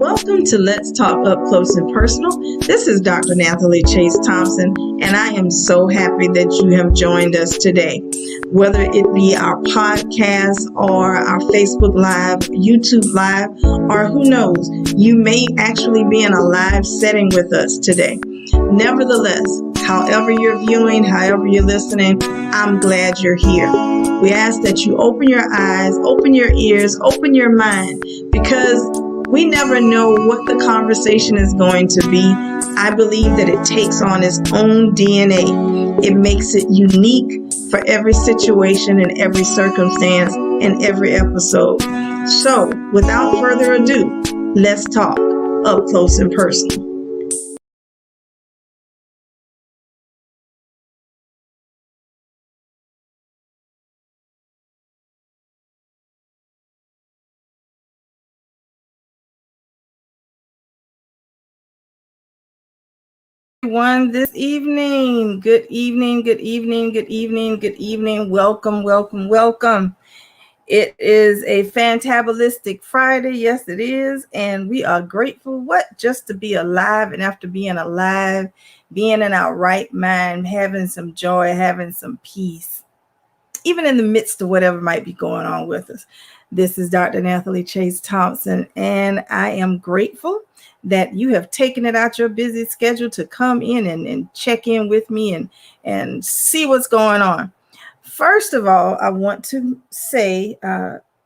Welcome to Let's Talk Up Close and Personal. This is Dr. Nathalie Chase Thompson, and I am so happy that you have joined us today. Whether it be our podcast or our Facebook Live, YouTube Live, or who knows, you may actually be in a live setting with us today. Nevertheless, however you're viewing, however you're listening, I'm glad you're here. We ask that you open your eyes, open your ears, open your mind, because we never know what the conversation is going to be. I believe that it takes on its own DNA. It makes it unique for every situation and every circumstance and every episode. So, without further ado, let's talk up close and personal. Everyone this evening. Good evening, good evening, good evening, good evening. Welcome, welcome, welcome. It is a fantabalistic Friday. Yes, it is. And we are grateful, just to be alive. And after being alive, being in our right mind, having some joy, having some peace, even in the midst of whatever might be going on with us. This is Dr. Nathalie Chase Thompson, and I am grateful that you have taken it out your busy schedule to come in and check in with me and see what's going on. First of all, I want to say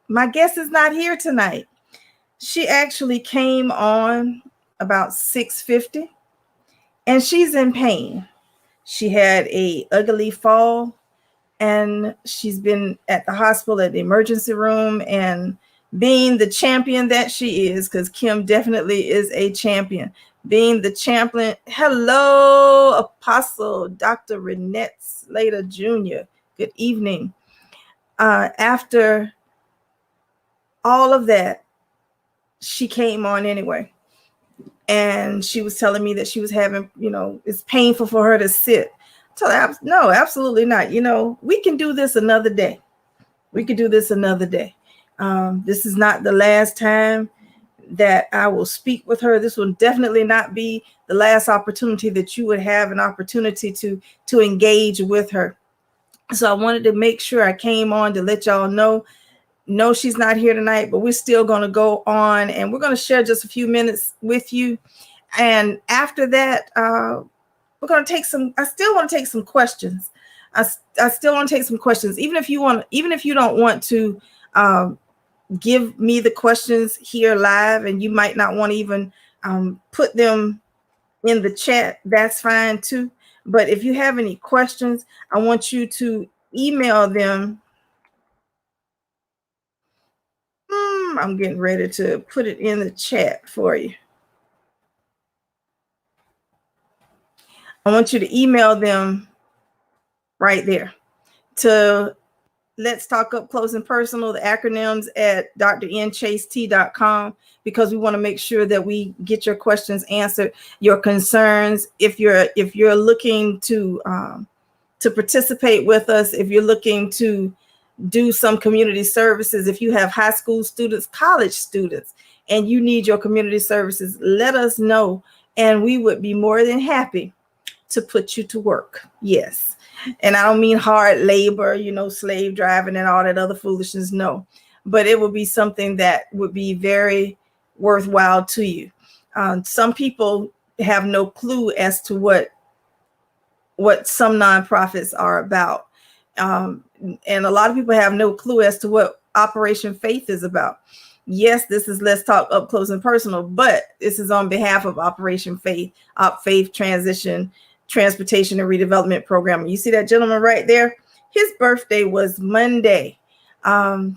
my guest is not here tonight. She actually came on about 6:50, and she's in pain. She had an ugly fall, and she's been at the hospital at the emergency room, and being the champion that she is, because Kim definitely is a champion, being the champion. Hello, Apostle Dr. Renette Slater Jr. Good evening. After all of that, she came on anyway, and she was telling me that she was having, it's painful for her to sit. No, absolutely not. We can do this another day. We could do this another day. This is not the last time that I will speak with her. This will definitely not be the last opportunity that you would have an opportunity to engage with her. So I wanted to make sure I came on to let y'all know. No, she's not here tonight, but we're still going to go on, and we're going to share just a few minutes with you. And after that, we're going to take I still want to take some questions. I still want to take some questions, even if you don't want to give me the questions here live, and you might not want to even put them in the chat. That's fine too. But if you have any questions, I want you to email them. I'm getting ready to put it in the chat for you. I want you to email them right there to Let's Talk Up Close and Personal, the acronyms at drnchast.com, because we want to make sure that we get your questions answered, your concerns. If you're looking to participate with us, if you're looking to do some community services, if you have high school students, college students, and you need your community services, let us know, and we would be more than happy to put you to work. Yes. And I don't mean hard labor, slave driving and all that other foolishness. No, but it would be something that would be very worthwhile to you. Some people have no clue as to what some nonprofits are about. And a lot of people have no clue as to what Operation Faith is about. Yes, this is Let's Talk Up Close and Personal, but this is on behalf of Operation Faith, Faith Transition, Transportation and Redevelopment Program. You see that gentleman right there? His birthday was Monday. No,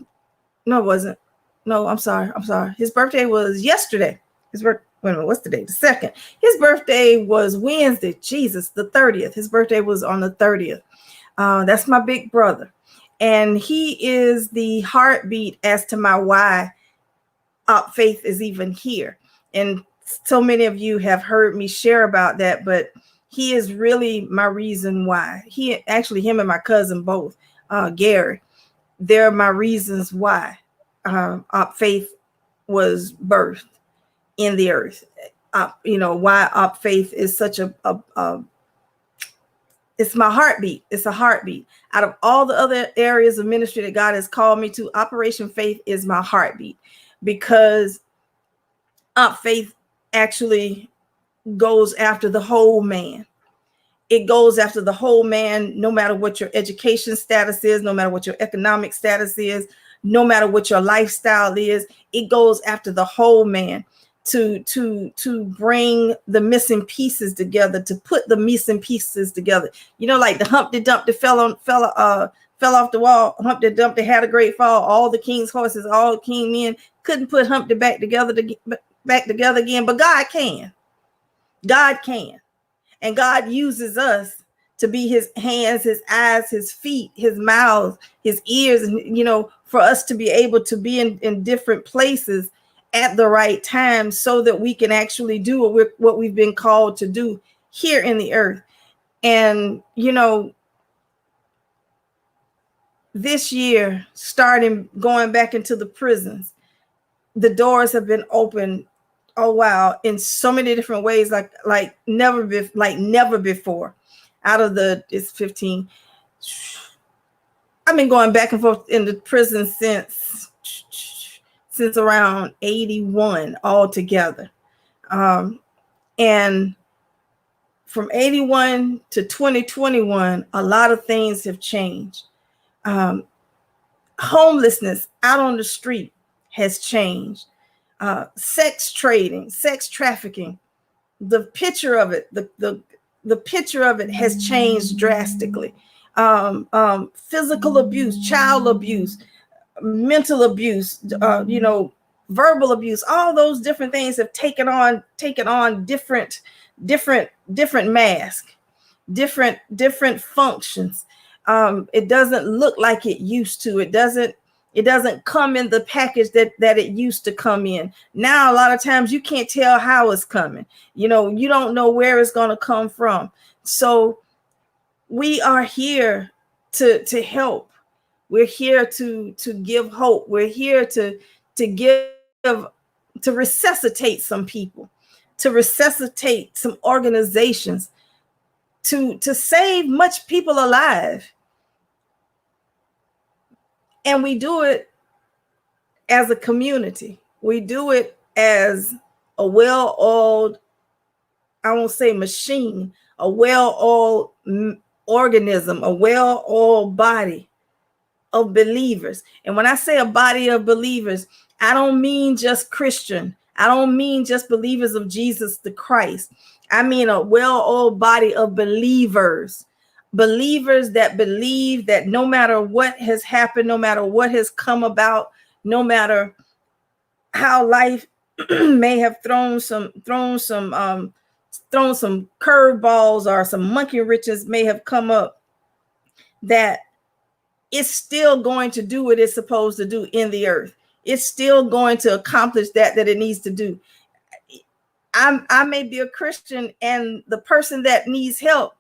it wasn't. No, I'm sorry. His birthday was yesterday. Wait a minute, what's the date? The 2nd. His birthday was Wednesday. Jesus, the 30th. His birthday was on the 30th. That's my big brother. And he is the heartbeat as to my why Op Faith is even here. And so many of you have heard me share about that, but he is really my reason why. Him and my cousin both, Gary, they're my reasons why Op Faith was birthed. in the earth. Why Up Faith is such a it's my heartbeat. It's a heartbeat. Out of all the other areas of ministry that God has called me to, Operation Faith is my heartbeat, because Up Faith actually goes after the whole man. It goes after the whole man, no matter what your education status is, no matter what your economic status is, no matter what your lifestyle is. It goes after the whole man to bring the missing pieces together, to put the missing pieces together. Like the Humpty Dumpty fell off the wall. Humpty Dumpty had a great fall. All the king's horses, all king men couldn't put Humpty back together again, but God can. God can. And God uses us to be his hands, his eyes, his feet, his mouth, his ears, and for us to be able to be in different places at the right time, so that we can actually do what we've been called to do here in the earth. And this year, going back into the prisons, the doors have been open, oh wow, in so many different ways, like never before. Out of it's 15. I've been going back and forth in the prison since around 81 altogether. And from 81 to 2021, a lot of things have changed. Homelessness out on the street has changed. Sex trading, sex trafficking, the picture of it, the picture of it has changed drastically. Physical abuse, child abuse, mental abuse, verbal abuse, all those different things have taken on different masks, different functions. It doesn't look like it used to. It doesn't come in the package that it used to come in. Now, a lot of times you can't tell how it's coming. You don't know where it's going to come from. So we are here to help. We're here to give hope. We're here to resuscitate some people, to resuscitate some organizations, to save much people alive. And we do it as a community. We do it as a well-oiled, I won't say machine, a well-oiled organism, a well-oiled body of believers. And when I say a body of believers, I don't mean just Christian. I don't mean just believers of Jesus the Christ. I mean a well-oiled body of believers that believe that no matter what has happened, no matter what has come about, no matter how life may have thrown some curveballs, or some monkey wrenches may have come up, that it's still going to do what it's supposed to do in the earth. It's still going to accomplish that it needs to do. I may be a Christian, and the person that needs help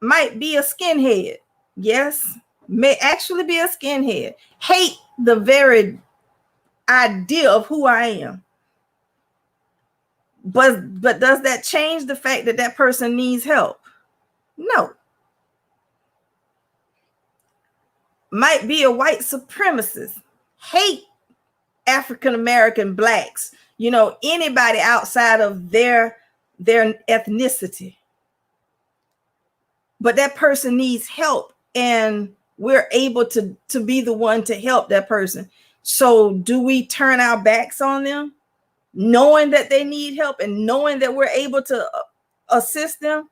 might be a skinhead. Yes, may actually be a skinhead. Hate the very idea of who I am. But does that change the fact that that person needs help? No. Might be a white supremacist, hate African American blacks, anybody outside of their ethnicity. But that person needs help, and we're able to be the one to help that person. So do we turn our backs on them, knowing that they need help and knowing that we're able to assist them?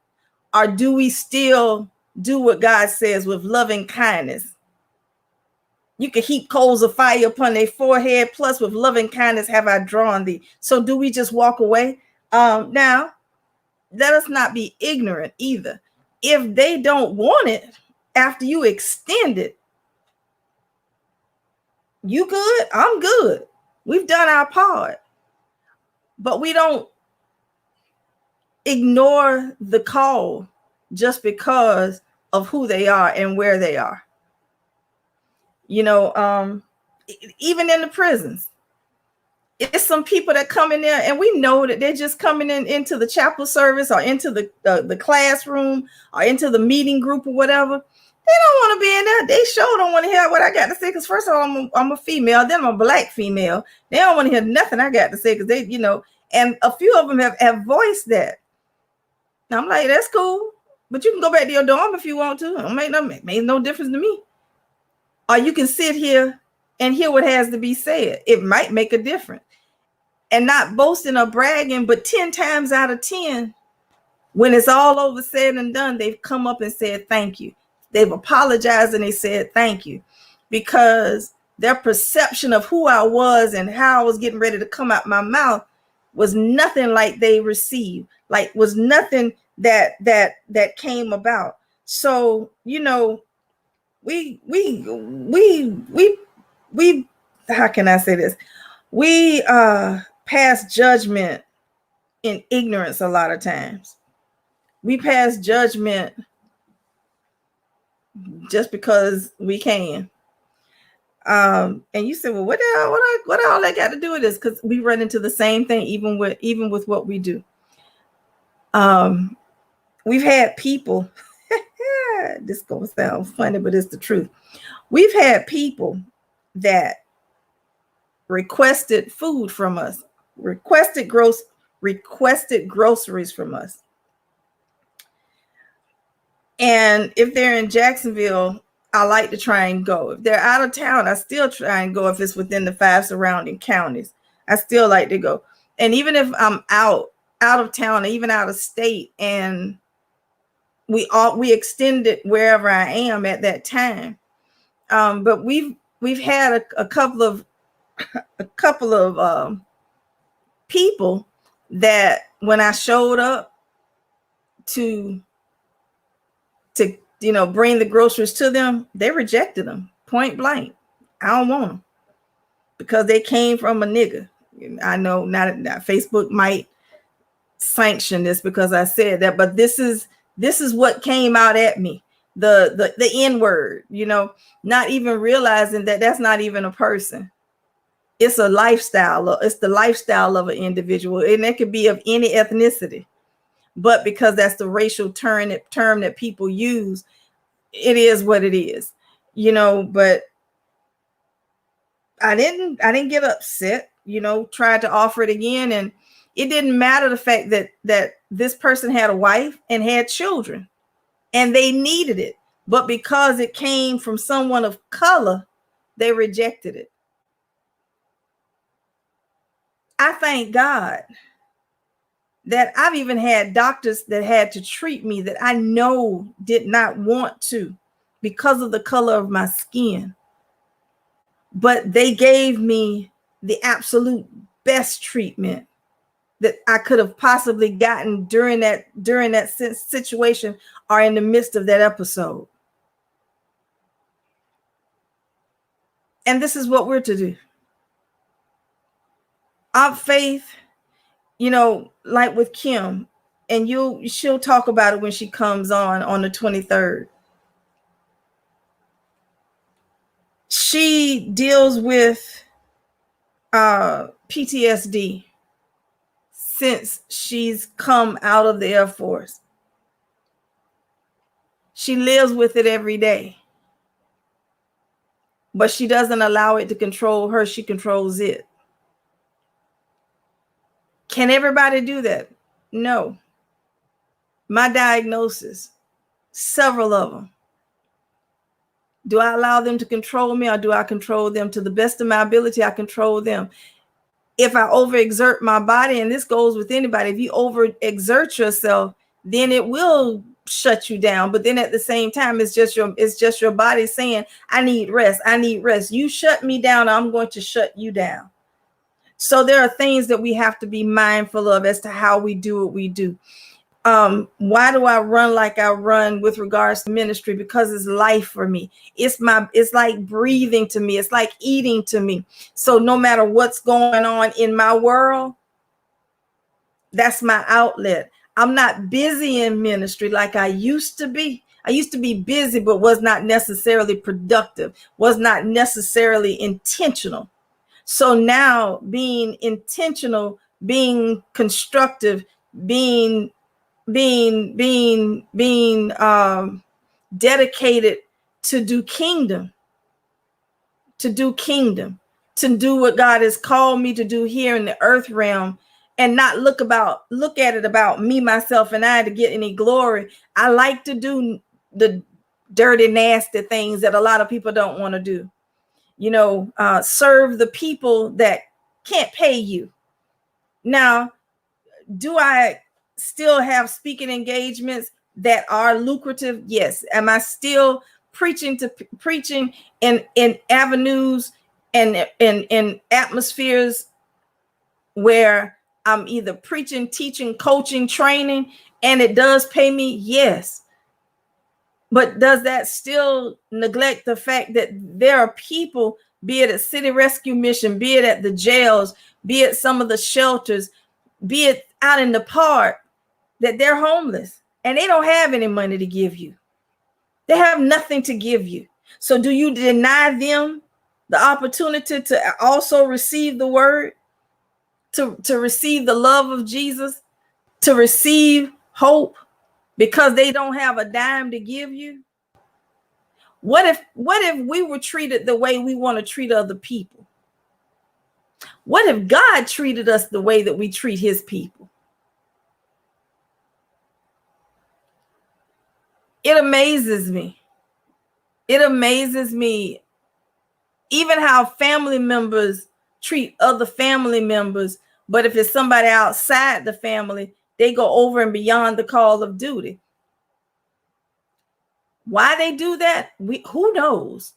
Or do we still do what God says with loving kindness? You can heap coals of fire upon their forehead, plus with loving kindness have I drawn thee. So do we just walk away? Now, let us not be ignorant either. If they don't want it after you extend it, you good, I'm good. We've done our part. But we don't ignore the call just because of who they are and where they are. Even in the prisons, it's some people that come in there and we know that they're just coming into the chapel service or into the classroom or into the meeting group or whatever. They don't want to be in there. They sure don't want to hear what I got to say. Because first of all, I'm a female. Then I'm a black female. They don't want to hear nothing I got to say because they, and a few of them have voiced that. And I'm like, that's cool. But you can go back to your dorm if you want to. It makes no difference to me. Or you can sit here and hear what has to be said. It might make a difference. And not boasting or bragging, but 10 times out of 10, when it's all over said and done, they've come up and said thank you. They've apologized and they said thank you, because their perception of who I was and how I was getting ready to come out my mouth was nothing like they received, like was nothing that came about. So, we how can I say this? We pass judgment in ignorance a lot of times. We pass judgment just because we can. And you said, well, what all that got to do with this? Because we run into the same thing, even with what we do. We've had people, this gonna sound funny, but it's the truth. We've had people that requested food from us, requested groceries from us. And if they're in Jacksonville, I like to try and go. If they're out of town, I still try and go. If it's within the 5 surrounding counties, I still like to go. And even if I'm out of town, or even out of state, and we extend it wherever I am at that time. But we've had a couple of people that when I showed up to bring the groceries to them, they rejected them point blank. I don't want them because they came from a nigga. I know not Facebook might sanction this because I said that, but this is what came out at me. The N-word, not even realizing that that's not even a person. It's a lifestyle. It's the lifestyle of an individual, and it could be of any ethnicity. But because that's the racial term that people use, it is what it is, but I didn't get upset, tried to offer it again. And it didn't matter the fact that this person had a wife and had children and they needed it. But because it came from someone of color, they rejected it. I thank God that I've even had doctors that had to treat me that I know did not want to because of the color of my skin. But they gave me the absolute best treatment that I could have possibly gotten during that situation or in the midst of that episode. And this is what we're to do. Our faith, like with Kim, and she'll talk about it when she comes on the 23rd. She deals with PTSD since she's come out of the Air Force. She lives with it every day, but she doesn't allow it to control her. She controls it. Can everybody do that? No. My diagnosis, several of them. Do I allow them to control me, or do I control them? To the best of my ability, I control them. If I overexert my body, and this goes with anybody, if you overexert yourself, then it will shut you down. But then at the same time, it's just your body saying, I need rest. I need rest. You shut me down, I'm going to shut you down. So there are things that we have to be mindful of as to how we do what we do. Why do I run like I run with regards to ministry? Because it's life for me. It's like breathing to me. It's like eating to me. So no matter what's going on in my world, that's my outlet. I'm not busy in ministry like I used to be. I used to be busy, but was not necessarily productive, was not necessarily intentional. So now being intentional, being constructive, being dedicated to do kingdom, to do what God has called me to do here in the earth realm, and not look at it about me, myself, and I to get any glory. I like to do the dirty, nasty things that a lot of people don't want to do. Serve the people that can't pay you. Now, do I still have speaking engagements that are lucrative? Yes. Am I still preaching in avenues and in atmospheres where I'm either preaching, teaching, coaching, training, and it does pay me? Yes. But does that still neglect the fact that there are people, be it at City Rescue Mission, be it at the jails, be it some of the shelters, be it out in the park, that they're homeless and they don't have any money to give you? They have nothing to give you. So do you deny them the opportunity to also receive the word, to receive the love of Jesus, to receive hope, because they don't have a dime to give you? What if we were treated the way we want to treat other people? What if God treated us the way that we treat his people? It amazes me. It amazes me even how family members treat other family members, but if it's somebody outside the family, they go over and beyond the call of duty. Why they do that? Who knows?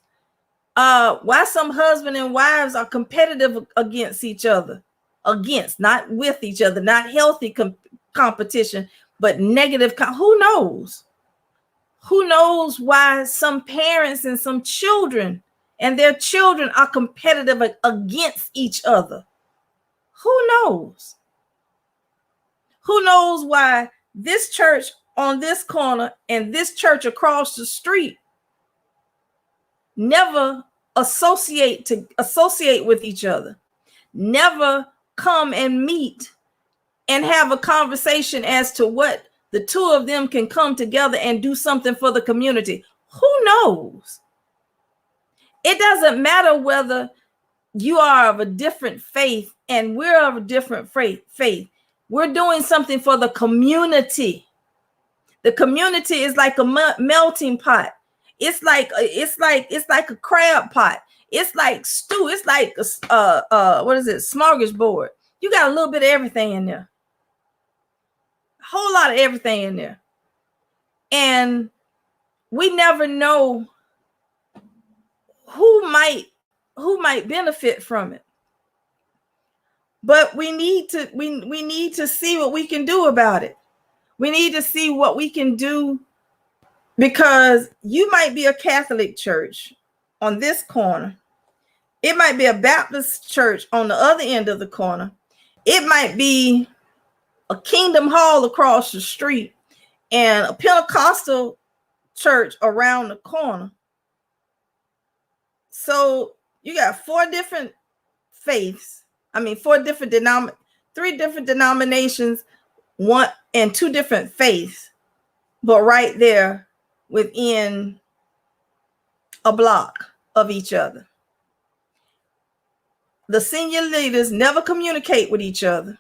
Why some husband and wives are competitive against each other, not with each other, not healthy competition, but negative. Who knows? Who knows why some parents and some children and their children are competitive against each other? Who knows? Who knows why this church on this corner and this church across the street never associate with each other, never come and meet and have a conversation as to what the two of them can come together and do something for the community? Who knows? It doesn't matter whether you are of a different faith and we're of a different faith. We're doing something for the community. The community is like a melting pot. It's like a crab pot. It's like stew. It's like what is it? Smorgasbord. You got a little bit of everything in there. A whole lot of everything in there. And we never know who might benefit from it. But we need to see what we can do about it. We need to see what we can do, because you might be a Catholic church on this corner. It might be a Baptist church on the other end of the corner. It might be a Kingdom Hall across the street and a Pentecostal church around the corner. So you got three different denominations, one and two different faiths, but right there within a block of each other. The senior leaders never communicate with each other.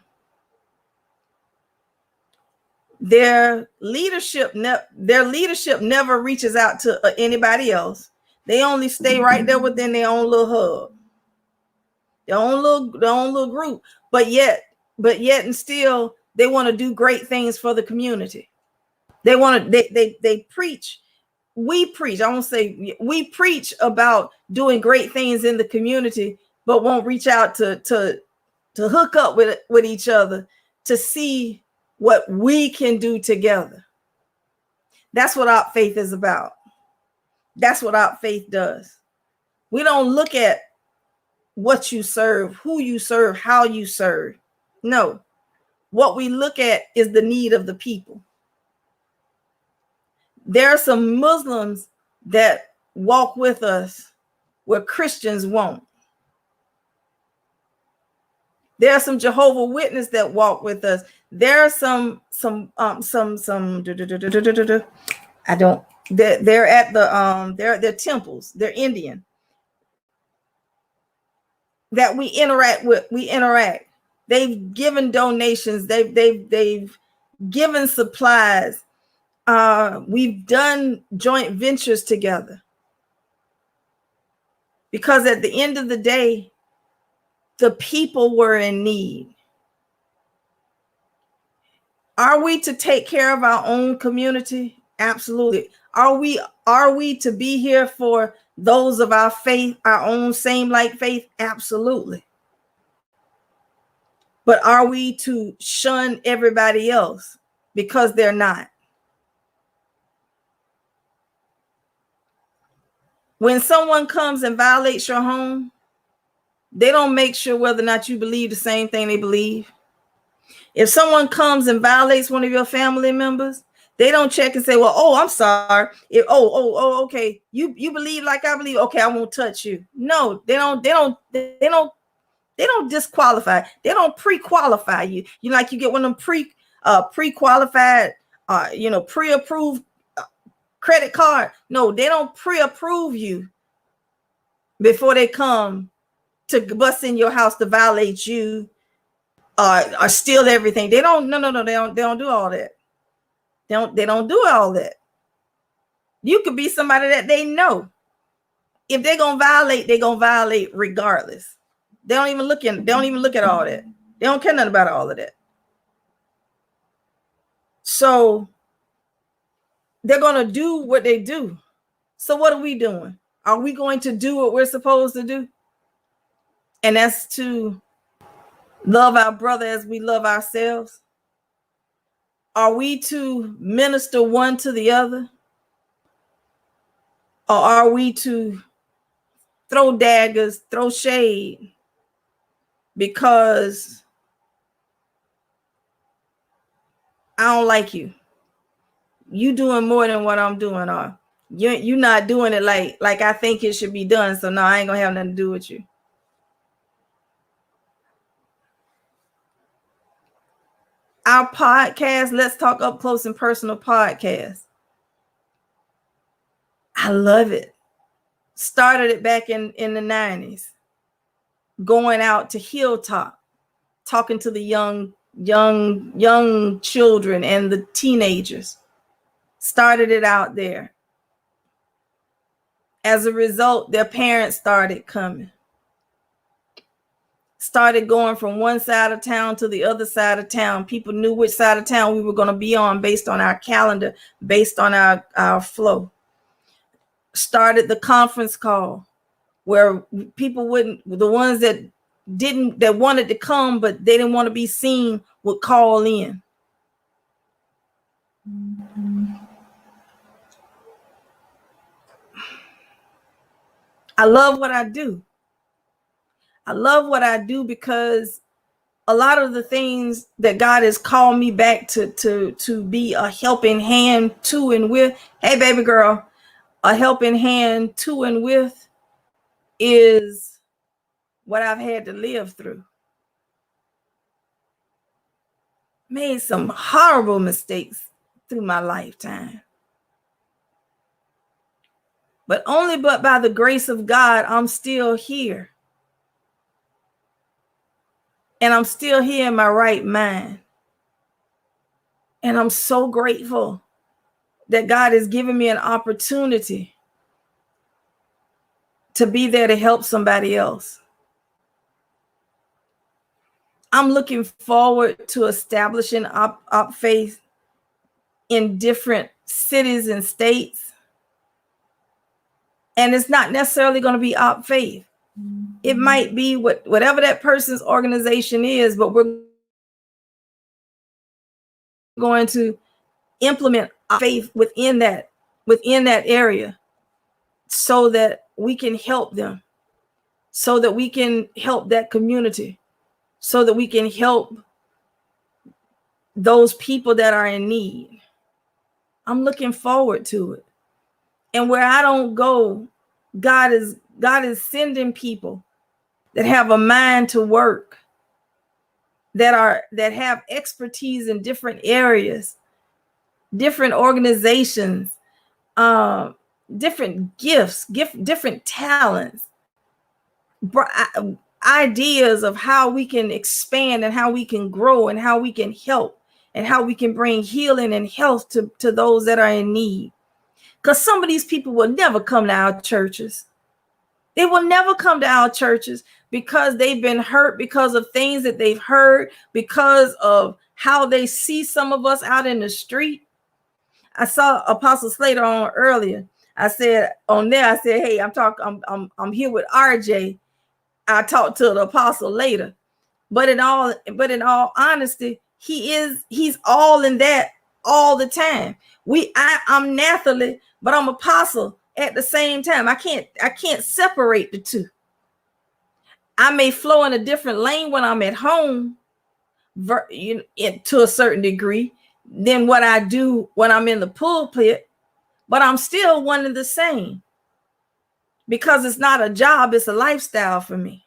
Their leadership never reaches out to anybody else. They only stay right there within their own little hub, their own little group. But yet and still, they want to do great things for the community. They preach. We preach. I won't say we preach about doing great things in the community, but won't reach out to hook up with each other to see what we can do together. That's what our faith is about. That's what our faith does. We don't look at what you serve, who you serve, how you serve. No. What we look at is the need of the people. There are some Muslims that walk with us where Christians won't. There are some Jehovah Witnesses that walk with us. There are some I don't, they're at the they're temples, they're Indian, that we interact with. They've given donations, they've given supplies. We've done joint ventures together, because at the end of the day, the people were in need. Are we to take care of our own community? Absolutely. Are we to be here for those of our faith, our own same like faith? Absolutely. But are we to shun everybody else because they're not? When someone comes and violates your home, they don't make sure whether or not you believe the same thing they believe. If someone comes and violates one of your family members, they don't check and say, well, oh, I'm sorry. Okay. You believe like I believe. Okay, I won't touch you. No, they don't disqualify. They don't pre-qualify you. You like, you get one of them pre-qualified, pre-approved credit card. No, they don't pre-approve you before they come to bust in your house to violate you or steal everything. They don't. No. They don't do all that. They don't do all that. You could be somebody that they know. If they're gonna violate, they're gonna violate regardless. They don't even look at all that. They don't care nothing about all of that. So they're gonna do what they do. So what are we doing? Are we going to do what we're supposed to do? And that's to love our brother as we love ourselves. Are we to minister one to the other? Or are we to throw daggers, throw shade because I don't like you? You doing more than what I'm doing, or you're not doing it like I think it should be done. So no, I ain't gonna have nothing to do with you. Our podcast, Let's Talk Up Close and Personal podcast, I love it. Started it back in the 90s, going out to Hilltop, talking to the young children and the teenagers. Started it out there. As a result, their parents started coming. Started going from one side of town to the other side of town. People knew which side of town we were going to be on based on our calendar, based on our flow. Started the conference call where people the ones that wanted to come, but they didn't want to be seen, would call in. I love what I do. I love what I do because a lot of the things that God has called me back to be a helping hand to and with, hey, baby girl, a helping hand to and with is what I've had to live through. Made some horrible mistakes through my lifetime. But only but by the grace of God, I'm still here. And I'm still here in my right mind. And I'm so grateful that God has given me an opportunity to be there to help somebody else. I'm looking forward to establishing Op Faith in different cities and states. And it's not necessarily going to be Op Faith. It might be whatever that person's organization is, but we're going to implement Op Faith within that area so that we can help them, so that we can help that community, so that we can help those people that are in need. I'm looking forward to it. And where I don't go, God is sending people that have a mind to work that have expertise in different areas, different organizations, different gifts, different talents, ideas of how we can expand and how we can grow and how we can help and how we can bring healing and health to those that are in need. Because some of these people will never come to our churches. They will never come to our churches because they've been hurt because of things that they've heard, because of how they see some of us out in the street. I saw Apostle Slater on earlier. I said, hey, I'm here with RJ. I talked to the apostle later. But in all honesty, he's all in that all the time. I'm Nathalie, but I'm apostle at the same time. I can't separate the two. I may flow in a different lane when I'm at home, to a certain degree, than what I do when I'm in the pulpit, but I'm still one and the same, because it's not a job, it's a lifestyle for me.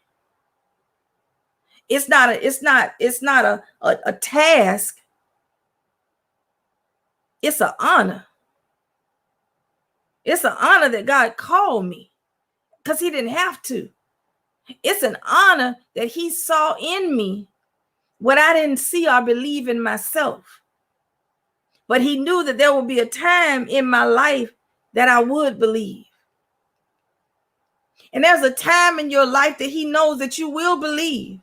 It's not a task. It's an honor. It's an honor that God called me, because he didn't have to. It's an honor that he saw in me what I didn't see or believe in myself. But he knew that there would be a time in my life that I would believe. And there's a time in your life that he knows that you will believe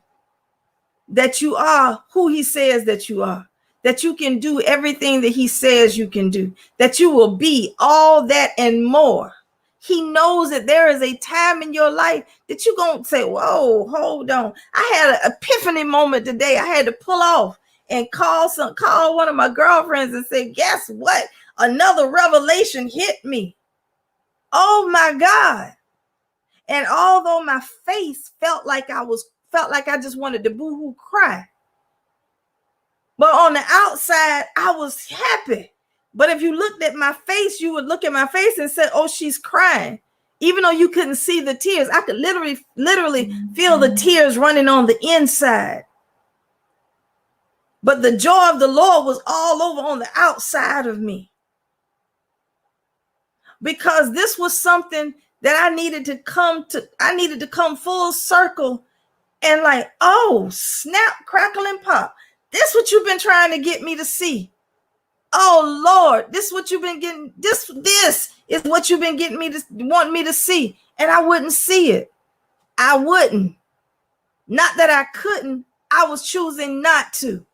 that you are who he says that you are, that you can do everything that he says you can do, that you will be all that and more. He knows that there is a time in your life that you're going to say, whoa, hold on. I had an epiphany moment today. I had to pull off and call one of my girlfriends and say, guess what? Another revelation hit me. Oh my God. And although my face felt like I just wanted to boo-hoo cry, but on the outside, I was happy. But if you looked at my face, you would look at my face and say, oh, she's crying. Even though you couldn't see the tears, I could literally feel the tears running on the inside. But the joy of the Lord was all over on the outside of me, because this was something that I needed to come full circle and like, oh, snap, crackle, and pop. This what you've been trying to get me to see. Oh Lord, this is what you've been getting. This is what you've been getting me to want me to see. And I wouldn't see it. I wouldn't. Not that I couldn't. I was choosing not to.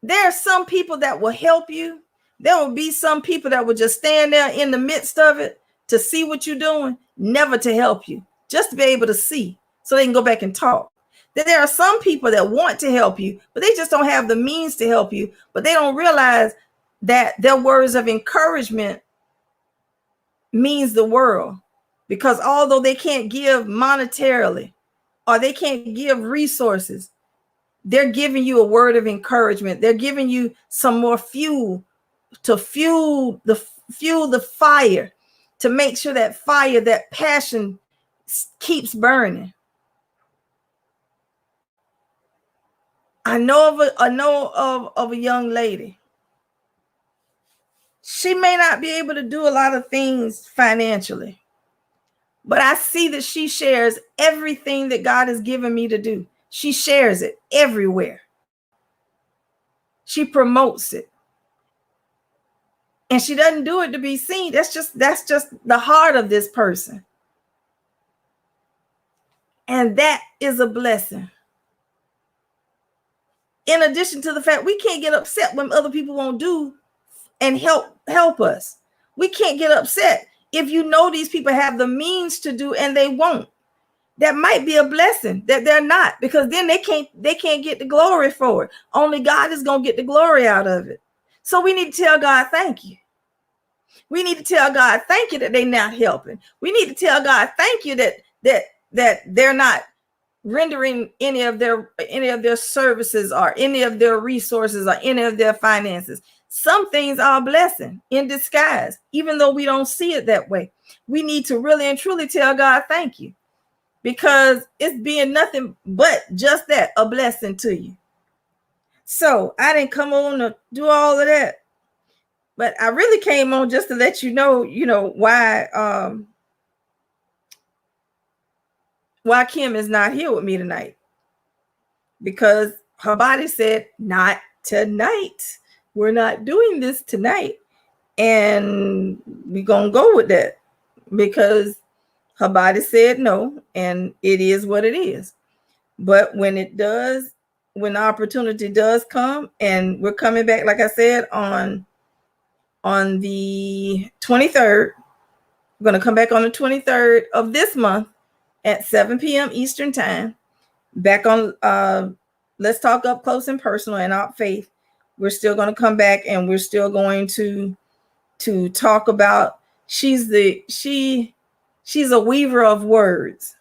There are some people that will help you. There will be some people that will just stand there in the midst of it to see what you're doing, never to help you, just to be able to see so they can go back and talk. Then there are some people that want to help you, but they just don't have the means to help you, but they don't realize that their words of encouragement means the world, because although they can't give monetarily or they can't give resources, they're giving you a word of encouragement. They're giving you some more fuel to fuel the fire, to make sure that fire, that passion keeps burning. I know of a young lady. She may not be able to do a lot of things financially, but I see that she shares everything that God has given me to do. She shares it everywhere. She promotes it. And she doesn't do it to be seen. That's just the heart of this person. And that is a blessing. In addition to the fact we can't get upset when other people won't do and help us. We can't get upset if you know these people have the means to do and they won't. That might be a blessing that they're not, because then they can't get the glory for it. Only God is going to get the glory out of it. So we need to tell God thank you. We need to tell God thank you that they're not helping. We need to tell God thank you that they're not rendering any of their services or any of their resources or any of their finances. Some things are a blessing in disguise, even though we don't see it that way. We need to really and truly tell God thank you, because it's being nothing but just that, a blessing to you. So I didn't come on to do all of that, but I really came on just to let you know why Kim is not here with me tonight, because her body said, not tonight. We're not doing this tonight. And we're going to go with that, because her body said no, and it is what it is. But when the opportunity does come, and we're coming back, like I said, on the 23rd, we're going to come back on the 23rd of this month at 7 p.m. Eastern time, back on Let's Talk Up Close and Personal and Out Faith. We're still going to come back, and we're still going to talk about, she's a weaver of words.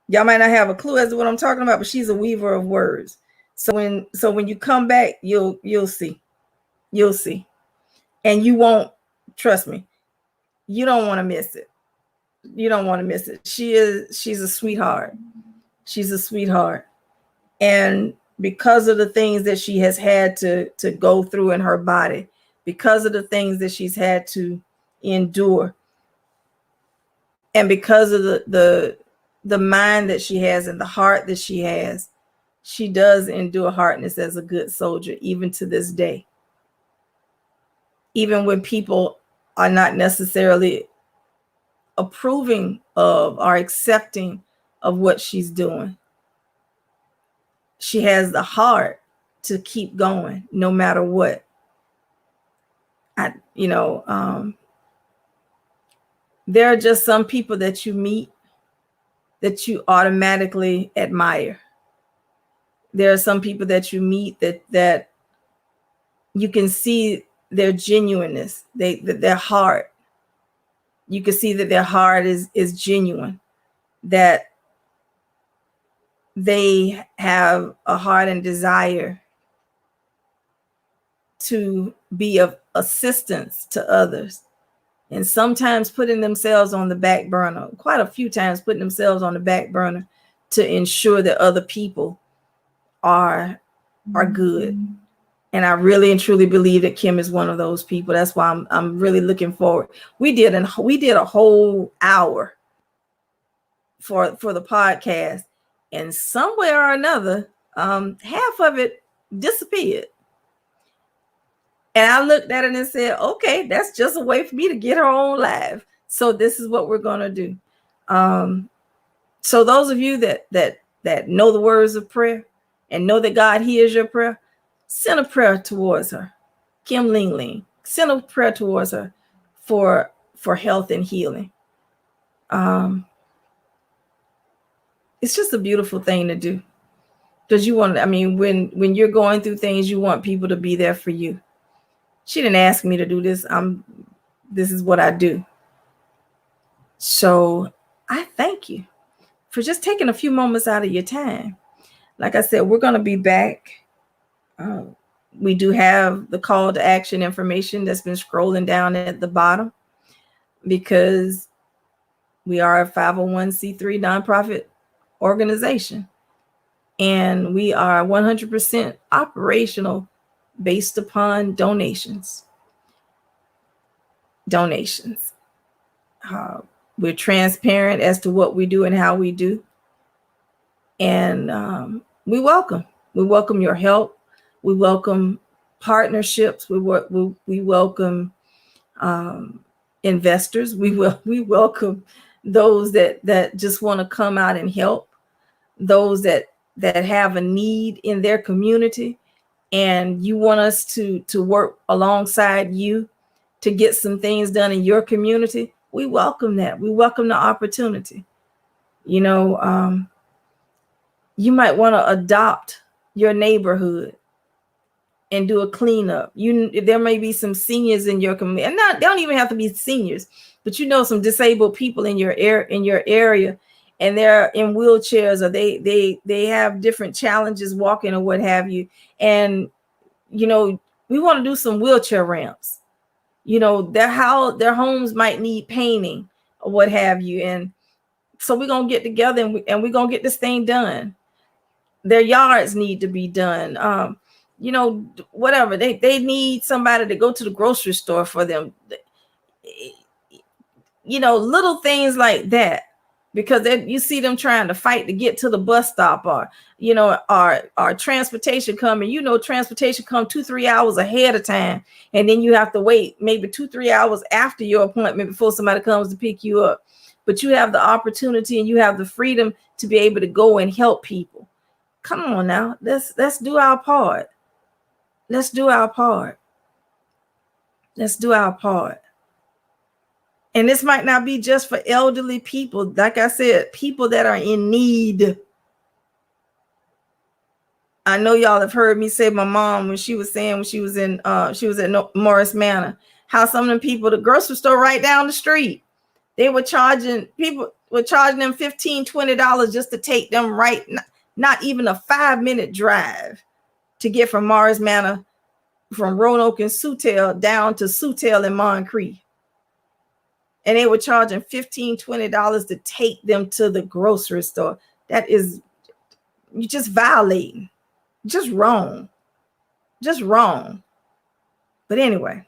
Y'all might not have a clue as to what I'm talking about, but she's a weaver of words. So when you come back, you'll see. And you won't, trust me, you don't want to miss it. You don't want to miss it. She's a sweetheart. She's a sweetheart. And because of the things that she has had to go through in her body, because of the things that she's had to endure, and because of the mind that she has and the heart that she has, she does endure hardness as a good soldier, even to this day. Even when people are not necessarily approving of or accepting of what she's doing, she has the heart to keep going no matter what. There are just some people that you meet that you automatically admire. There are some people that you meet that you can see their genuineness, their heart. You can see that their heart is genuine, that they have a heart and desire to be of assistance to others. And sometimes putting themselves on the back burner, quite a few times putting themselves on the back burner to ensure that other people are good. And I really and truly believe that Kim is one of those people. That's why I'm really looking forward. We did a whole hour for the podcast, and somewhere or another, half of it disappeared. And I looked at it and said, okay, that's just a way for me to get her on live. So this is what we're going to do. So those of you that know the words of prayer and know that God hears your prayer, send a prayer towards her. Kim Ling Ling, send a prayer towards her for health and healing. It's just a beautiful thing to do, because when you're going through things, you want people to be there for you. She didn't ask me to do this. This is what I do. So I thank you for just taking a few moments out of your time. Like I said, we're going to be back. We do have the call to action information that's been scrolling down at the bottom, because we are a 501c3 nonprofit organization, and we are 100% operational based upon donations. We're transparent as to what we do and how we do. And we welcome your help. We welcome partnerships. We welcome investors. We welcome those that just want to come out and help, those that have a need in their community, and you want us to work alongside you to get some things done in your community. We welcome that. We welcome the opportunity. You might want to adopt your neighborhood and do a cleanup. There may be some seniors in your community, and they don't even have to be seniors, but some disabled people in your area, and they're in wheelchairs, or they have different challenges walking or what have you. And We want to do some wheelchair ramps. You know, their homes might need painting or what have you. And so we're going to get together and we're going to get this thing done. Their yards need to be done. You know, whatever. They need somebody to go to the grocery store for them. You know, little things like that. Because you see them trying to fight to get to the bus stop, or, you know, our transportation coming. You know, transportation come 2-3 hours ahead of time. And then you have to wait maybe 2-3 hours after your appointment before somebody comes to pick you up. But you have the opportunity and you have the freedom to be able to go and help people. Come on now, let's do our part. Let's do our part. Let's do our part. And this might not be just for elderly people. Like I said, people that are in need. I know y'all have heard me say my mom when she was at Morris Manor, how some of them people, the grocery store right down the street, people were charging them $15-$20 just to take them right, not even a 5-minute drive to get from Morris Manor, from Roanoke and Sutel down to Sutel and Moncrief. And they were charging $15-$20 to take them to the grocery store. That is, you just violating. Just wrong. Just wrong. But anyway,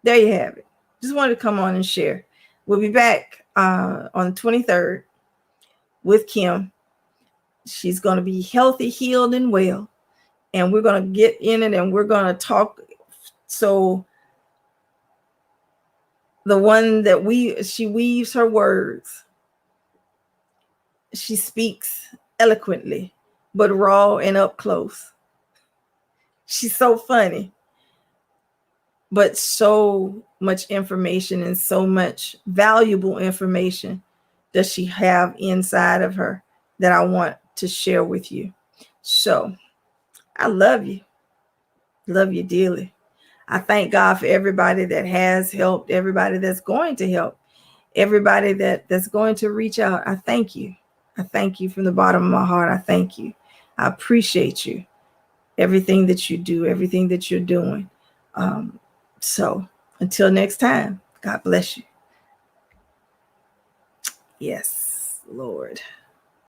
there you have it. Just wanted to come on and share. We'll be back on the 23rd with Kim. She's going to be healthy, healed, and well. And we're going to get in it and we're going to talk. So the one that she weaves her words. She speaks eloquently, but raw and up close. She's so funny, but so much information and so much valuable information does she have inside of her that I want to share with you. So I love you. Love you dearly. I thank God for everybody that has helped, everybody that's going to help, everybody that's going to reach out. I thank you. I thank you from the bottom of my heart. I thank you. I appreciate you. Everything that you do, everything that you're doing. So until next time, God bless you. Yes, Lord.